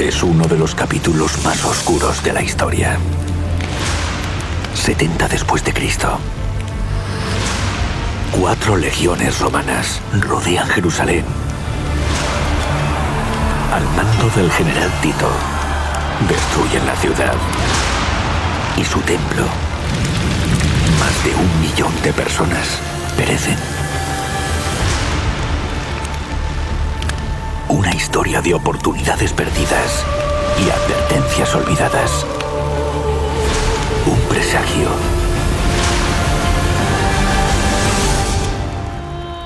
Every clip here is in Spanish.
es uno de los capítulos más oscuros de la historia. 70 después de Cristo. 4 legiones romanas rodean Jerusalén. Al mando del general Tito, destruyen la ciudad y su templo. Más de 1 millón de personas perecen. Una historia de oportunidades perdidas y advertencias olvidadas. Un presagio.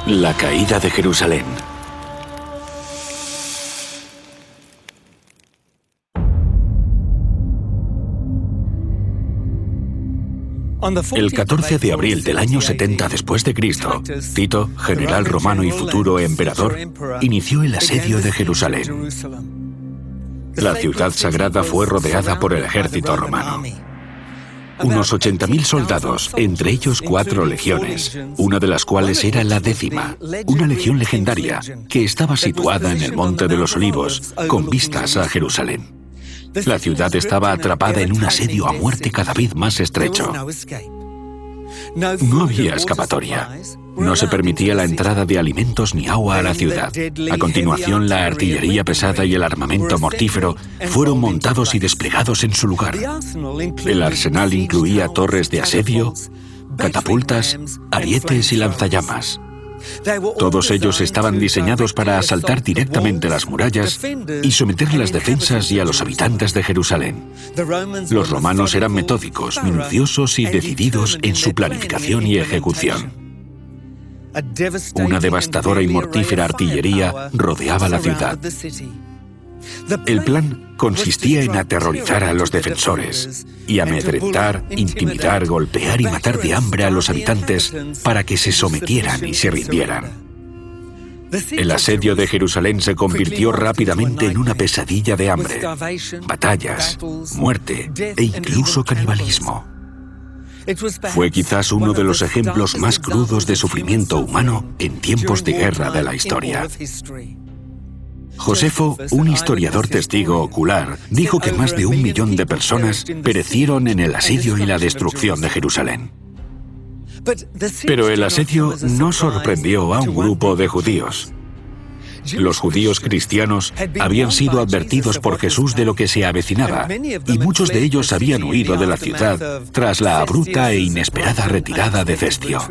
La caída de Jerusalén. El 14 de abril del año 70 después de Cristo, Tito, general romano y futuro emperador, inició el asedio de Jerusalén. La ciudad sagrada fue rodeada por el ejército romano. Unos 80.000 soldados, entre ellos 4 legiones, una de las cuales era la 10ª, una legión legendaria que estaba situada en el Monte de los Olivos, con vistas a Jerusalén. La ciudad estaba atrapada en un asedio a muerte cada vez más estrecho. No había escapatoria. No se permitía la entrada de alimentos ni agua a la ciudad. A continuación, la artillería pesada y el armamento mortífero fueron montados y desplegados en su lugar. El arsenal incluía torres de asedio, catapultas, arietes y lanzallamas. Todos ellos estaban diseñados para asaltar directamente las murallas y someter las defensas y a los habitantes de Jerusalén. Los romanos eran metódicos, minuciosos y decididos en su planificación y ejecución. Una devastadora y mortífera artillería rodeaba la ciudad. El plan consistía en aterrorizar a los defensores y amedrentar, intimidar, golpear y matar de hambre a los habitantes para que se sometieran y se rindieran. El asedio de Jerusalén se convirtió rápidamente en una pesadilla de hambre, batallas, muerte e incluso canibalismo. Fue quizás uno de los ejemplos más crudos de sufrimiento humano en tiempos de guerra de la historia. Josefo, un historiador testigo ocular, dijo que más de 1 millón de personas perecieron en el asedio y la destrucción de Jerusalén. Pero el asedio no sorprendió a un grupo de judíos. Los judíos cristianos habían sido advertidos por Jesús de lo que se avecinaba, y muchos de ellos habían huido de la ciudad tras la abrupta e inesperada retirada de Cestio.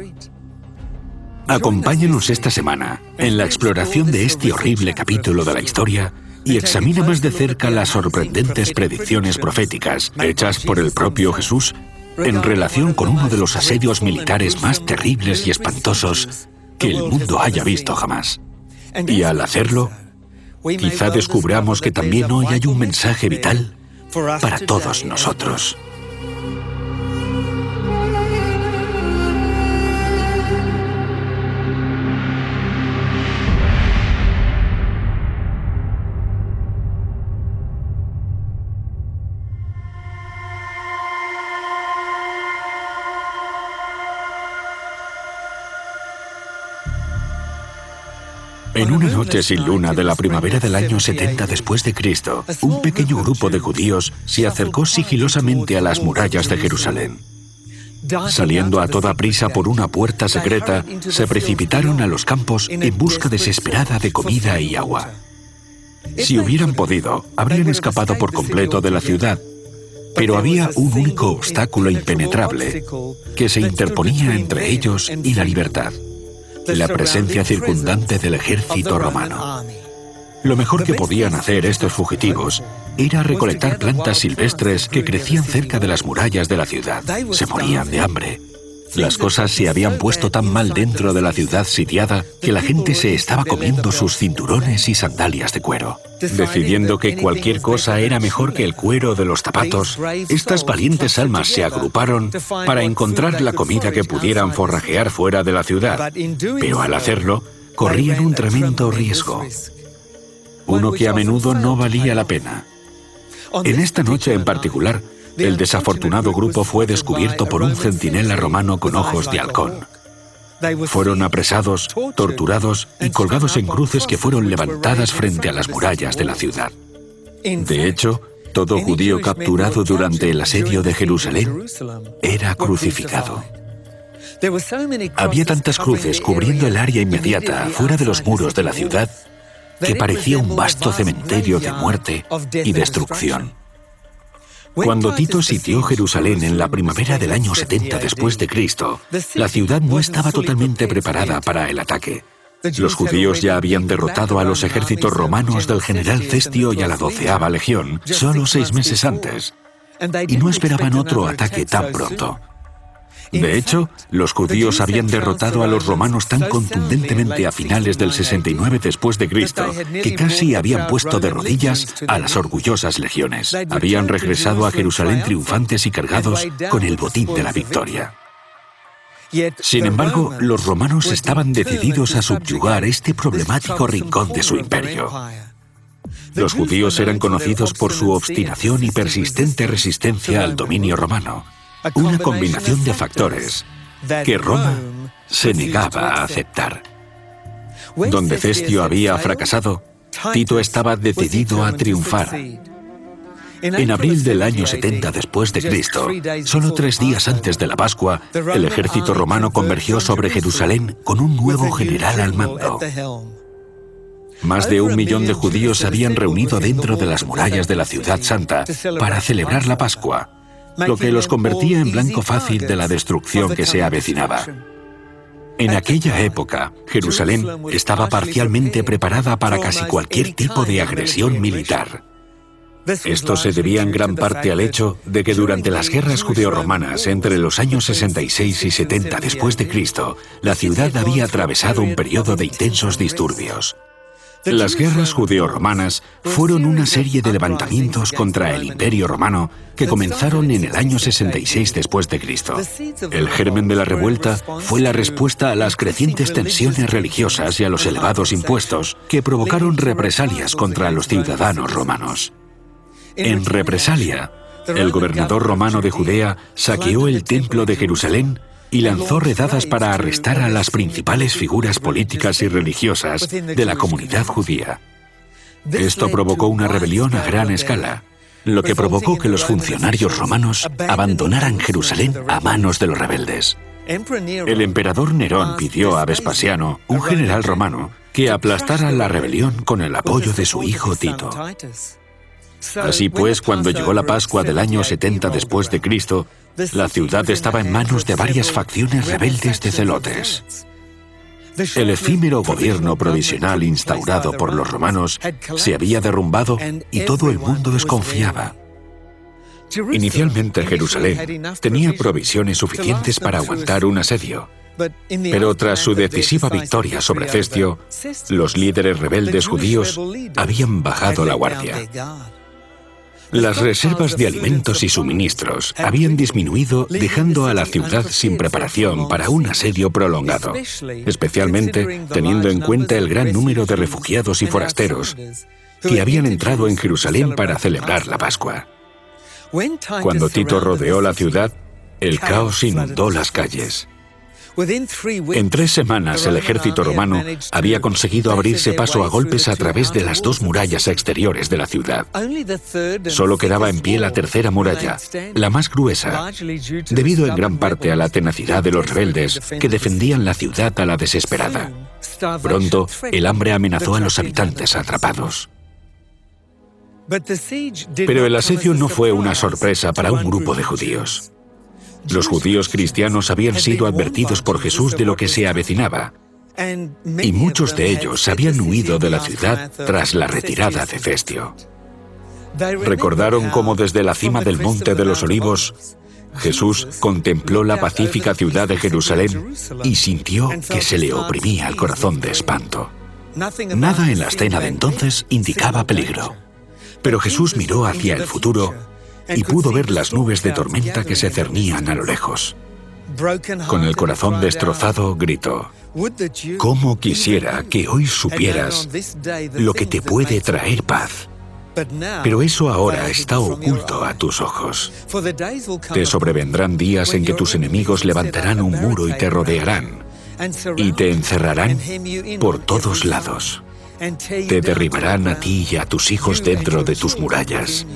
Acompáñanos esta semana en la exploración de este horrible capítulo de la historia y examina más de cerca las sorprendentes predicciones proféticas hechas por el propio Jesús en relación con uno de los asedios militares más terribles y espantosos que el mundo haya visto jamás. Y al hacerlo, quizá descubramos que también hoy hay un mensaje vital para todos nosotros. En una noche sin luna de la primavera del año 70 después de Cristo, un pequeño grupo de judíos se acercó sigilosamente a las murallas de Jerusalén. Saliendo a toda prisa por una puerta secreta, se precipitaron a los campos en busca desesperada de comida y agua. Si hubieran podido, habrían escapado por completo de la ciudad, pero había un único obstáculo impenetrable que se interponía entre ellos y la libertad: la presencia circundante del ejército romano. Lo mejor que podían hacer estos fugitivos era recolectar plantas silvestres que crecían cerca de las murallas de la ciudad. Se morían de hambre. Las cosas se habían puesto tan mal dentro de la ciudad sitiada que la gente se estaba comiendo sus cinturones y sandalias de cuero. Decidiendo que cualquier cosa era mejor que el cuero de los zapatos, estas valientes almas se agruparon para encontrar la comida que pudieran forrajear fuera de la ciudad. Pero al hacerlo, corrían un tremendo riesgo. Uno que a menudo no valía la pena. En esta noche en particular, el desafortunado grupo fue descubierto por un centinela romano con ojos de halcón. Fueron apresados, torturados y colgados en cruces que fueron levantadas frente a las murallas de la ciudad. De hecho, todo judío capturado durante el asedio de Jerusalén era crucificado. Había tantas cruces cubriendo el área inmediata, fuera de los muros de la ciudad, que parecía un vasto cementerio de muerte y destrucción. Cuando Tito sitió Jerusalén en la primavera del año 70 después de Cristo, la ciudad no estaba totalmente preparada para el ataque. Los judíos ya habían derrotado a los ejércitos romanos del general Cestio y a la 12ª legión solo 6 meses antes, y no esperaban otro ataque tan pronto. De hecho, los judíos habían derrotado a los romanos tan contundentemente a finales del 69 después de Cristo que casi habían puesto de rodillas a las orgullosas legiones. Habían regresado a Jerusalén triunfantes y cargados con el botín de la victoria. Sin embargo, los romanos estaban decididos a subyugar este problemático rincón de su imperio. Los judíos eran conocidos por su obstinación y persistente resistencia al dominio romano, una combinación de factores que Roma se negaba a aceptar. Donde Cestio había fracasado, Tito estaba decidido a triunfar. En abril del año 70 después de Cristo, solo 3 días antes de la Pascua, el ejército romano convergió sobre Jerusalén con un nuevo general al mando. Más de 1 millón de judíos se habían reunido dentro de las murallas de la ciudad santa para celebrar la Pascua, lo que los convertía en blanco fácil de la destrucción que se avecinaba. En aquella época, Jerusalén estaba parcialmente preparada para casi cualquier tipo de agresión militar. Esto se debía en gran parte al hecho de que durante las guerras judeo-romanas entre los años 66 y 70 después de Cristo, la ciudad había atravesado un periodo de intensos disturbios. Las guerras judeo-romanas fueron una serie de levantamientos contra el Imperio Romano que comenzaron en el año 66 después de Cristo. El germen de la revuelta fue la respuesta a las crecientes tensiones religiosas y a los elevados impuestos que provocaron represalias contra los ciudadanos romanos. En represalia, el gobernador romano de Judea saqueó el templo de Jerusalén y lanzó redadas para arrestar a las principales figuras políticas y religiosas de la comunidad judía. Esto provocó una rebelión a gran escala, lo que provocó que los funcionarios romanos abandonaran Jerusalén a manos de los rebeldes. El emperador Nerón pidió a Vespasiano, un general romano, que aplastara la rebelión con el apoyo de su hijo Tito. Así pues, cuando llegó la Pascua del año 70 después de Cristo, la ciudad estaba en manos de varias facciones rebeldes de celotes. El efímero gobierno provisional instaurado por los romanos se había derrumbado y todo el mundo desconfiaba. Inicialmente Jerusalén tenía provisiones suficientes para aguantar un asedio, pero tras su decisiva victoria sobre Cestio, los líderes rebeldes judíos habían bajado la guardia. Las reservas de alimentos y suministros habían disminuido, dejando a la ciudad sin preparación para un asedio prolongado, especialmente teniendo en cuenta el gran número de refugiados y forasteros que habían entrado en Jerusalén para celebrar la Pascua. Cuando Tito rodeó la ciudad, el caos inundó las calles. En 3 semanas, el ejército romano había conseguido abrirse paso a golpes a través de las 2 murallas exteriores de la ciudad. Solo quedaba en pie la 3ª muralla, la más gruesa, debido en gran parte a la tenacidad de los rebeldes que defendían la ciudad a la desesperada. Pronto, el hambre amenazó a los habitantes atrapados. Pero el asedio no fue una sorpresa para un grupo de judíos. Los judíos cristianos habían sido advertidos por Jesús de lo que se avecinaba, y muchos de ellos habían huido de la ciudad tras la retirada de Cestio. Recordaron cómo desde la cima del Monte de los Olivos, Jesús contempló la pacífica ciudad de Jerusalén y sintió que se le oprimía el corazón de espanto. Nada en la escena de entonces indicaba peligro, pero Jesús miró hacia el futuro y pudo ver las nubes de tormenta que se cernían a lo lejos. Con el corazón destrozado, gritó: «¿Cómo quisiera que hoy supieras lo que te puede traer paz? Pero eso ahora está oculto a tus ojos. Te sobrevendrán días en que tus enemigos levantarán un muro y te rodearán, y te encerrarán por todos lados. Te derribarán a ti y a tus hijos dentro de tus murallas.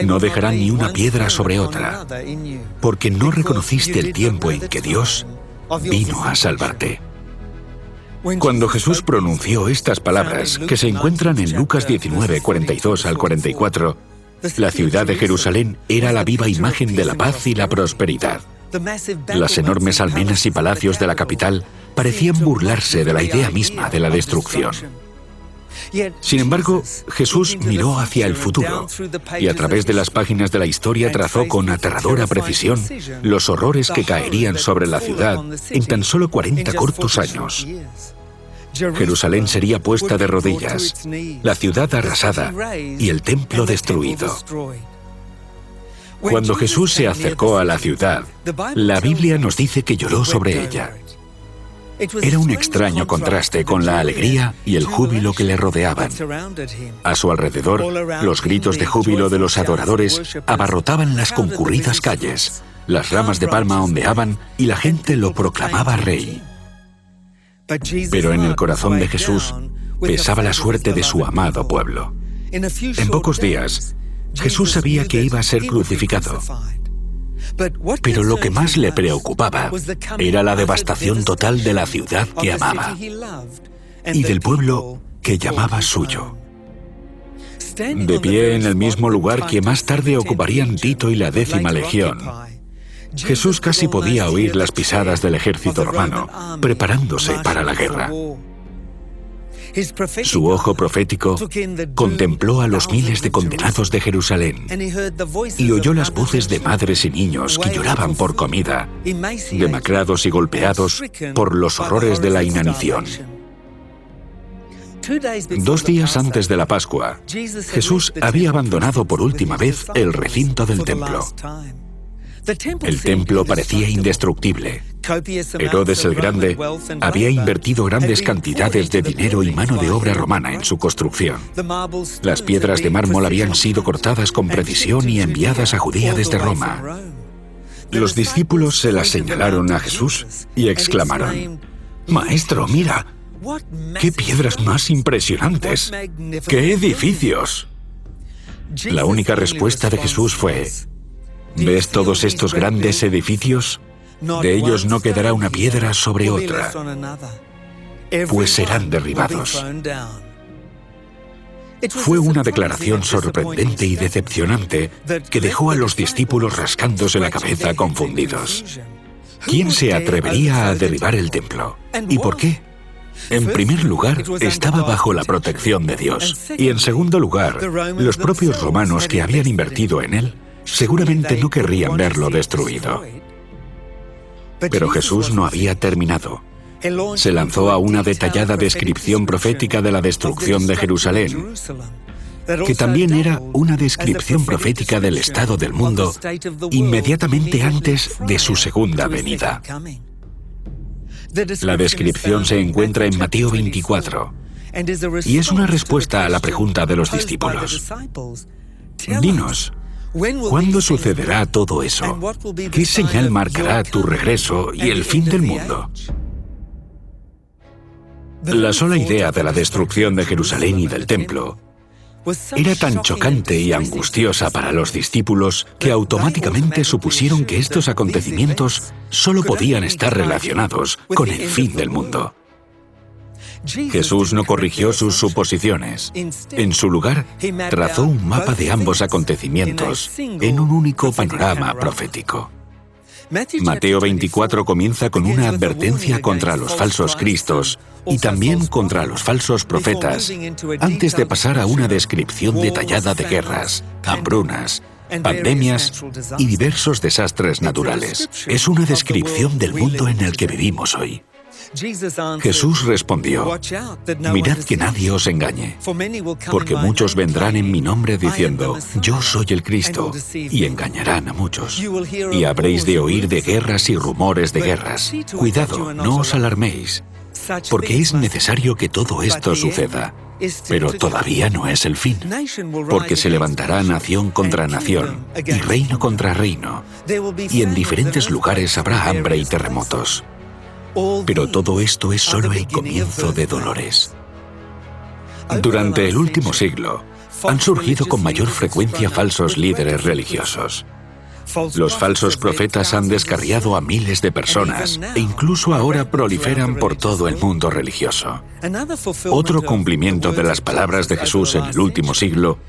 No dejarán ni una piedra sobre otra, porque no reconociste el tiempo en que Dios vino a salvarte. Cuando Jesús pronunció estas palabras, que se encuentran en Lucas 19, 42 al 44, la ciudad de Jerusalén era la viva imagen de la paz y la prosperidad. Las enormes almenas y palacios de la capital parecían burlarse de la idea misma de la destrucción. Sin embargo, Jesús miró hacia el futuro y a través de las páginas de la historia trazó con aterradora precisión los horrores que caerían sobre la ciudad en tan solo 40 cortos años. Jerusalén sería puesta de rodillas, la ciudad arrasada y el templo destruido. Cuando Jesús se acercó a la ciudad, la Biblia nos dice que lloró sobre ella. Era un extraño contraste con la alegría y el júbilo que le rodeaban. A su alrededor, los gritos de júbilo de los adoradores abarrotaban las concurridas calles, las ramas de palma ondeaban y la gente lo proclamaba rey. Pero en el corazón de Jesús pesaba la suerte de su amado pueblo. En pocos días, Jesús sabía que iba a ser crucificado. Pero lo que más le preocupaba era la devastación total de la ciudad que amaba y del pueblo que llamaba suyo. De pie en el mismo lugar que más tarde ocuparían Tito y la 10ª Legión, Jesús casi podía oír las pisadas del ejército romano, preparándose para la guerra. Su ojo profético contempló a los miles de condenados de Jerusalén y oyó las voces de madres y niños que lloraban por comida, demacrados y golpeados por los horrores de la inanición. 2 días antes de la Pascua, Jesús había abandonado por última vez el recinto del templo. El templo parecía indestructible. Herodes el Grande había invertido grandes cantidades de dinero y mano de obra romana en su construcción. Las piedras de mármol habían sido cortadas con precisión y enviadas a Judea desde Roma. Los discípulos se las señalaron a Jesús y exclamaron: «Maestro, mira, qué piedras más impresionantes, qué edificios». La única respuesta de Jesús fue: ¿ves todos estos grandes edificios? De ellos no quedará una piedra sobre otra, pues serán derribados. Fue una declaración sorprendente y decepcionante que dejó a los discípulos rascándose la cabeza confundidos. ¿Quién se atrevería a derribar el templo? ¿Y por qué? En primer lugar, estaba bajo la protección de Dios. Y en segundo lugar, los propios romanos que habían invertido en él seguramente no querrían verlo destruido. Pero Jesús no había terminado. Se lanzó a una detallada descripción profética de la destrucción de Jerusalén, que también era una descripción profética del estado del mundo inmediatamente antes de su segunda venida. La descripción se encuentra en Mateo 24 y es una respuesta a la pregunta de los discípulos. Dinos, ¿cuándo sucederá todo eso? ¿Qué señal marcará tu regreso y el fin del mundo? La sola idea de la destrucción de Jerusalén y del templo era tan chocante y angustiosa para los discípulos que automáticamente supusieron que estos acontecimientos solo podían estar relacionados con el fin del mundo. Jesús no corrigió sus suposiciones. En su lugar, trazó un mapa de ambos acontecimientos en un único panorama profético. Mateo 24 comienza con una advertencia contra los falsos cristos y también contra los falsos profetas, antes de pasar a una descripción detallada de guerras, hambrunas, pandemias y diversos desastres naturales. Es una descripción del mundo en el que vivimos hoy. Jesús respondió: «Mirad que nadie os engañe, porque muchos vendrán en mi nombre diciendo, yo soy el Cristo, y engañarán a muchos. Y habréis de oír de guerras y rumores de guerras. Cuidado, no os alarméis, porque es necesario que todo esto suceda. Pero todavía no es el fin, porque se levantará nación contra nación y reino contra reino, y en diferentes lugares habrá hambre y terremotos. Pero todo esto es solo el comienzo de dolores. Durante el último siglo, han surgido con mayor frecuencia falsos líderes religiosos. Los falsos profetas han descarriado a miles de personas e incluso ahora proliferan por todo el mundo religioso. Otro cumplimiento de las palabras de Jesús en el último siglo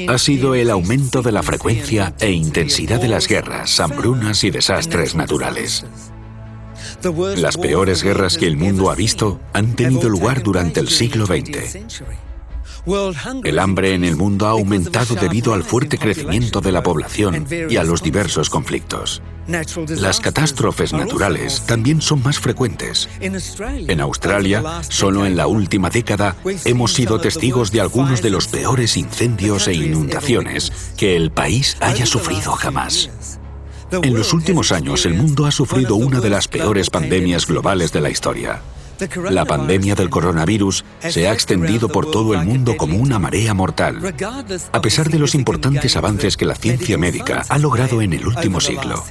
ha sido el aumento de la frecuencia e intensidad de las guerras, hambrunas y desastres naturales. Las peores guerras que el mundo ha visto han tenido lugar durante el siglo XX. El hambre en el mundo ha aumentado debido al fuerte crecimiento de la población y a los diversos conflictos. Las catástrofes naturales también son más frecuentes. En Australia, solo en la última década, hemos sido testigos de algunos de los peores incendios e inundaciones que el país haya sufrido jamás. En los últimos años, el mundo ha sufrido una de las peores pandemias globales de la historia. La pandemia del coronavirus se ha extendido por todo el mundo como una marea mortal, a pesar de los importantes avances que la ciencia médica ha logrado en el último siglo.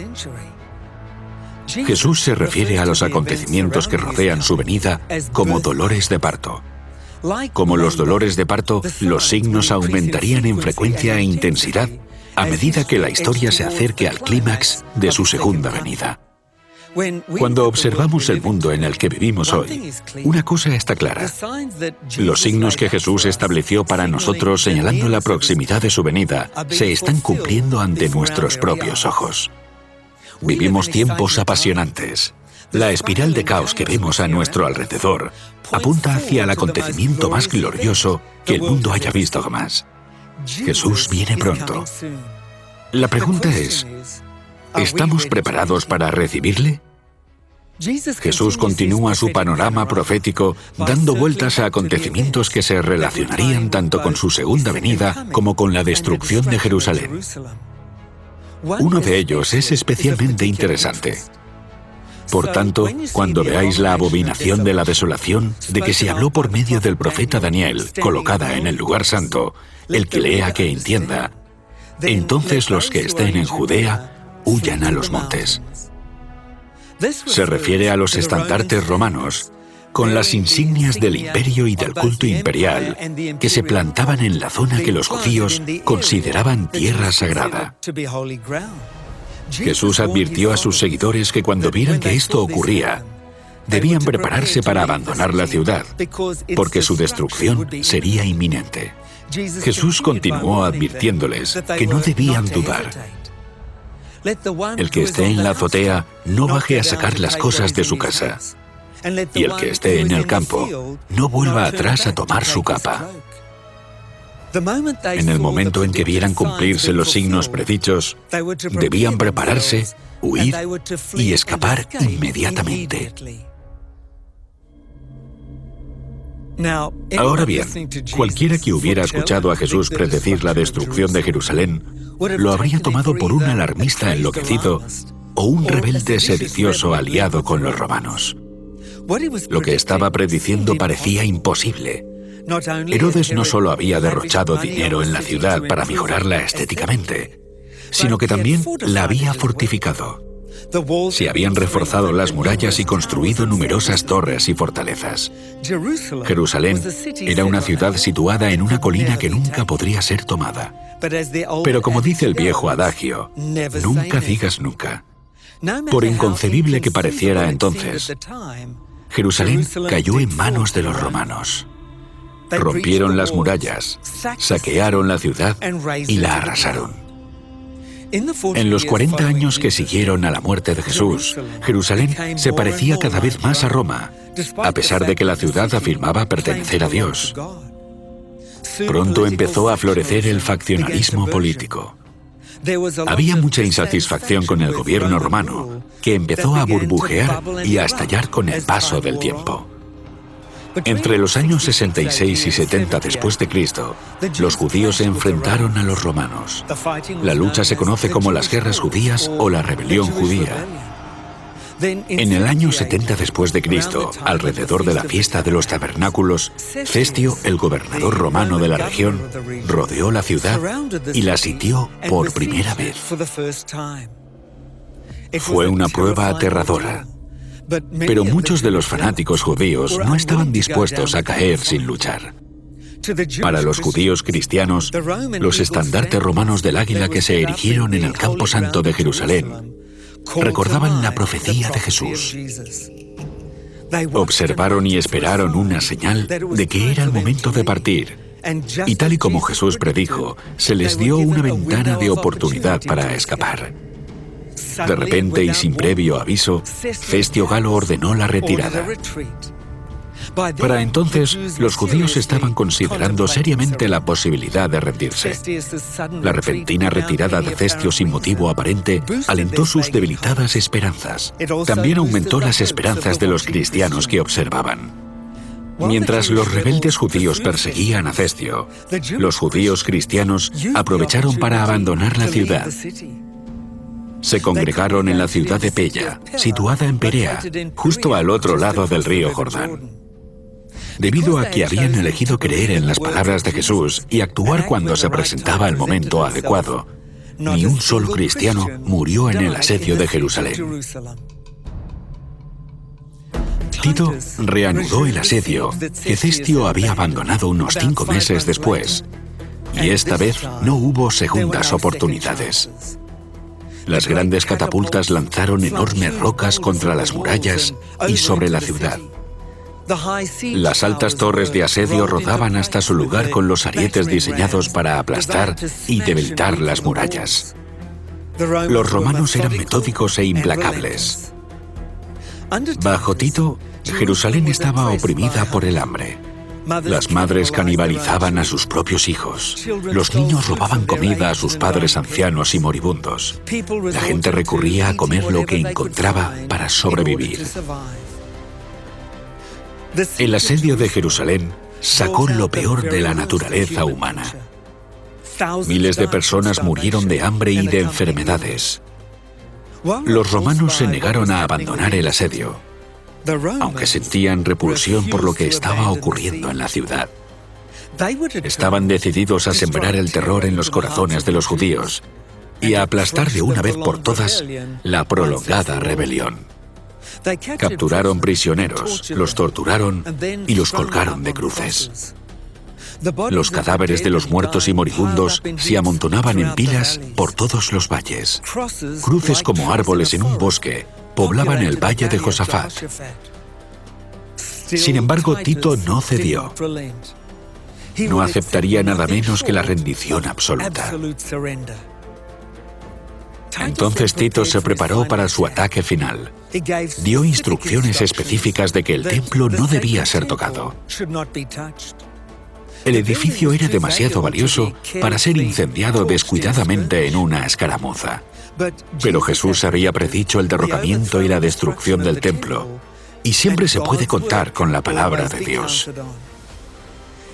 Jesús se refiere a los acontecimientos que rodean su venida como dolores de parto. Como los dolores de parto, los signos aumentarían en frecuencia e intensidad a medida que la historia se acerque al clímax de su segunda venida. Cuando observamos el mundo en el que vivimos hoy, una cosa está clara. Los signos que Jesús estableció para nosotros señalando la proximidad de su venida se están cumpliendo ante nuestros propios ojos. Vivimos tiempos apasionantes. La espiral de caos que vemos a nuestro alrededor apunta hacia el acontecimiento más glorioso que el mundo haya visto jamás. Jesús viene pronto. La pregunta es, ¿estamos preparados para recibirle? Jesús continúa su panorama profético dando vueltas a acontecimientos que se relacionarían tanto con su segunda venida como con la destrucción de Jerusalén. Uno de ellos es especialmente interesante. Por tanto, cuando veáis la abominación de la desolación de que se habló por medio del profeta Daniel, colocada en el lugar santo, el que lea que entienda, entonces los que estén en Judea huyan a los montes. Se refiere a los estandartes romanos, con las insignias del imperio y del culto imperial, que se plantaban en la zona que los judíos consideraban tierra sagrada. Jesús advirtió a sus seguidores que cuando vieran que esto ocurría, debían prepararse para abandonar la ciudad, porque su destrucción sería inminente. Jesús continuó advirtiéndoles que no debían dudar. El que esté en la azotea no baje a sacar las cosas de su casa, y el que esté en el campo no vuelva atrás a tomar su capa. En el momento en que vieran cumplirse los signos predichos, debían prepararse, huir y escapar inmediatamente. Ahora bien, cualquiera que hubiera escuchado a Jesús predecir la destrucción de Jerusalén, lo habría tomado por un alarmista enloquecido o un rebelde sedicioso aliado con los romanos. Lo que estaba prediciendo parecía imposible. Herodes no solo había derrochado dinero en la ciudad para mejorarla estéticamente, sino que también la había fortificado. Se habían reforzado las murallas y construido numerosas torres y fortalezas. Jerusalén era una ciudad situada en una colina que nunca podría ser tomada. Pero como dice el viejo adagio, nunca digas nunca. Por inconcebible que pareciera entonces, Jerusalén cayó en manos de los romanos. Rompieron las murallas, saquearon la ciudad y la arrasaron. En los 40 años que siguieron a la muerte de Jesús, Jerusalén se parecía cada vez más a Roma, a pesar de que la ciudad afirmaba pertenecer a Dios. Pronto empezó a florecer el faccionalismo político. Había mucha insatisfacción con el gobierno romano, que empezó a burbujear y a estallar con el paso del tiempo. Entre los años 66 y 70 después de Cristo, los judíos se enfrentaron a los romanos. La lucha se conoce como las guerras judías o la rebelión judía. En el año 70 después de Cristo, alrededor de la fiesta de los tabernáculos, Cestio, el gobernador romano de la región, rodeó la ciudad y la sitió por primera vez. Fue una prueba aterradora. Pero muchos de los fanáticos judíos no estaban dispuestos a caer sin luchar. Para los judíos cristianos, los estandartes romanos del águila que se erigieron en el campo santo de Jerusalén recordaban la profecía de Jesús. Observaron y esperaron una señal de que era el momento de partir. Y tal y como Jesús predijo, se les dio una ventana de oportunidad para escapar. De repente y sin previo aviso, Cestio Galo ordenó la retirada. Para entonces, los judíos estaban considerando seriamente la posibilidad de rendirse. La repentina retirada de Cestio sin motivo aparente alentó sus debilitadas esperanzas. También aumentó las esperanzas de los cristianos que observaban. Mientras los rebeldes judíos perseguían a Cestio, los judíos cristianos aprovecharon para abandonar la ciudad. Se congregaron en la ciudad de Pella, situada en Perea, justo al otro lado del río Jordán. Debido a que habían elegido creer en las palabras de Jesús y actuar cuando se presentaba el momento adecuado, ni un solo cristiano murió en el asedio de Jerusalén. Tito reanudó el asedio que Cestio había abandonado unos 5 meses después, y esta vez no hubo segundas oportunidades. Las grandes catapultas lanzaron enormes rocas contra las murallas y sobre la ciudad. Las altas torres de asedio rodaban hasta su lugar con los arietes diseñados para aplastar y debilitar las murallas. Los romanos eran metódicos e implacables. Bajo Tito, Jerusalén estaba oprimida por el hambre. Las madres canibalizaban a sus propios hijos. Los niños robaban comida a sus padres ancianos y moribundos. La gente recurría a comer lo que encontraba para sobrevivir. El asedio de Jerusalén sacó lo peor de la naturaleza humana. Miles de personas murieron de hambre y de enfermedades. Los romanos se negaron a abandonar el asedio, aunque sentían repulsión por lo que estaba ocurriendo en la ciudad. Estaban decididos a sembrar el terror en los corazones de los judíos y a aplastar de una vez por todas la prolongada rebelión. Capturaron prisioneros, los torturaron y los colgaron de cruces. Los cadáveres de los muertos y moribundos se amontonaban en pilas por todos los valles. Cruces como árboles en un bosque poblaban el valle de Josafat. Sin embargo, Tito no cedió. No aceptaría nada menos que la rendición absoluta. Entonces Tito se preparó para su ataque final. Dio instrucciones específicas de que el templo no debía ser tocado. El edificio era demasiado valioso para ser incendiado descuidadamente en una escaramuza. Pero Jesús había predicho el derrocamiento y la destrucción del templo, y siempre se puede contar con la palabra de Dios.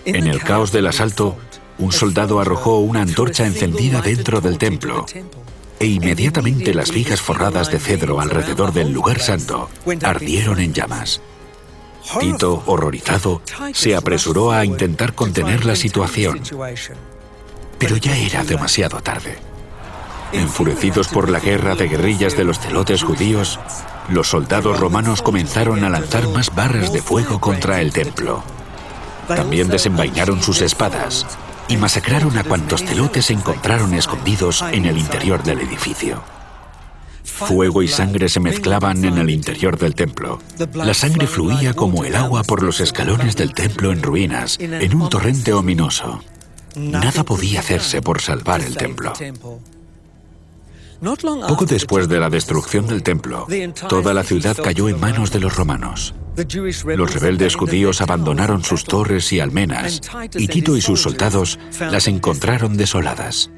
En el caos del asalto, un soldado arrojó una antorcha encendida dentro del templo, e inmediatamente las vigas forradas de cedro alrededor del lugar santo ardieron en llamas. Tito, horrorizado, se apresuró a intentar contener la situación, pero ya era demasiado tarde. Enfurecidos por la guerra de guerrillas de los celotes judíos, los soldados romanos comenzaron a lanzar más barras de fuego contra el templo. También desenvainaron sus espadas y masacraron a cuantos celotes encontraron escondidos en el interior del edificio. Fuego y sangre se mezclaban en el interior del templo. La sangre fluía como el agua por los escalones del templo en ruinas, en un torrente ominoso. Nada podía hacerse por salvar el templo. Poco después de la destrucción del templo, toda la ciudad cayó en manos de los romanos. Los rebeldes judíos abandonaron sus torres y almenas, y Tito y sus soldados las encontraron desoladas.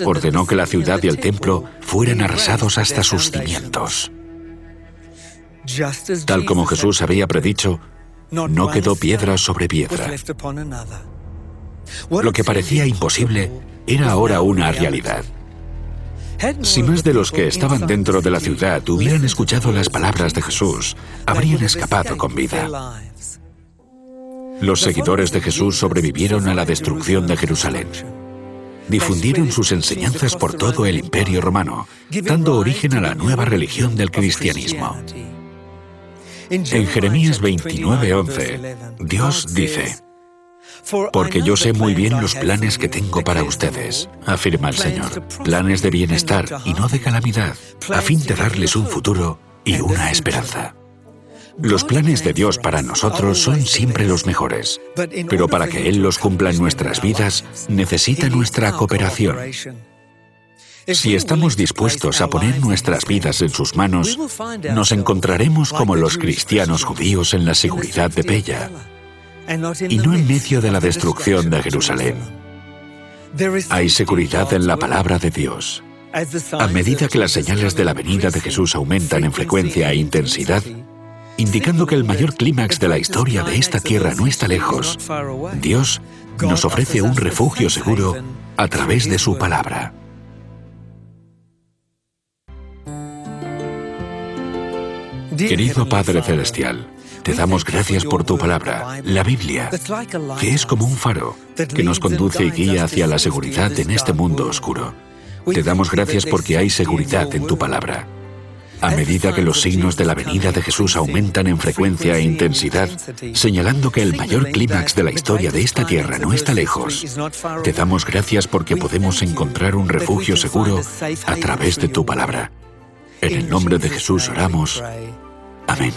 Ordenó que la ciudad y el templo fueran arrasados hasta sus cimientos. Tal como Jesús había predicho, no quedó piedra sobre piedra. Lo que parecía imposible era ahora una realidad. Si más de los que estaban dentro de la ciudad hubieran escuchado las palabras de Jesús, habrían escapado con vida. Los seguidores de Jesús sobrevivieron a la destrucción de Jerusalén. Difundieron sus enseñanzas por todo el Imperio Romano, dando origen a la nueva religión del cristianismo. En Jeremías 29:11, Dios dice: Porque yo sé muy bien los planes que tengo para ustedes, afirma el Señor. Planes de bienestar y no de calamidad, a fin de darles un futuro y una esperanza. Los planes de Dios para nosotros son siempre los mejores, pero para que Él los cumpla en nuestras vidas, necesita nuestra cooperación. Si estamos dispuestos a poner nuestras vidas en sus manos, nos encontraremos como los cristianos judíos en la seguridad de Pella, y no en medio de la destrucción de Jerusalén. Hay seguridad en la palabra de Dios. A medida que las señales de la venida de Jesús aumentan en frecuencia e intensidad, indicando que el mayor clímax de la historia de esta tierra no está lejos, Dios nos ofrece un refugio seguro a través de su palabra. Querido Padre Celestial, te damos gracias por tu palabra, la Biblia, que es como un faro que nos conduce y guía hacia la seguridad en este mundo oscuro. Te damos gracias porque hay seguridad en tu palabra. A medida que los signos de la venida de Jesús aumentan en frecuencia e intensidad, señalando que el mayor clímax de la historia de esta tierra no está lejos, te damos gracias porque podemos encontrar un refugio seguro a través de tu palabra. En el nombre de Jesús oramos. Amén.